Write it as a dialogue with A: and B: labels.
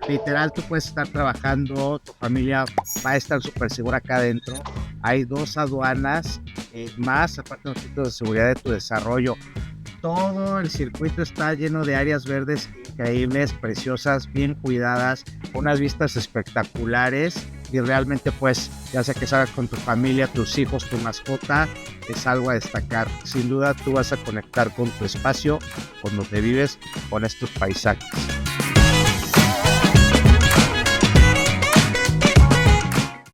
A: literal tú puedes estar trabajando, tu familia va a estar súper segura acá adentro. Hay 2 aduanas más, aparte de los títulos de seguridad de tu desarrollo. Todo el circuito está lleno de áreas verdes increíbles, preciosas, bien cuidadas, unas vistas espectaculares y realmente pues ya sea que salgas con tu familia, tus hijos, tu mascota, es algo a destacar. Sin duda tú vas a conectar con tu espacio, con donde vives, con estos paisajes.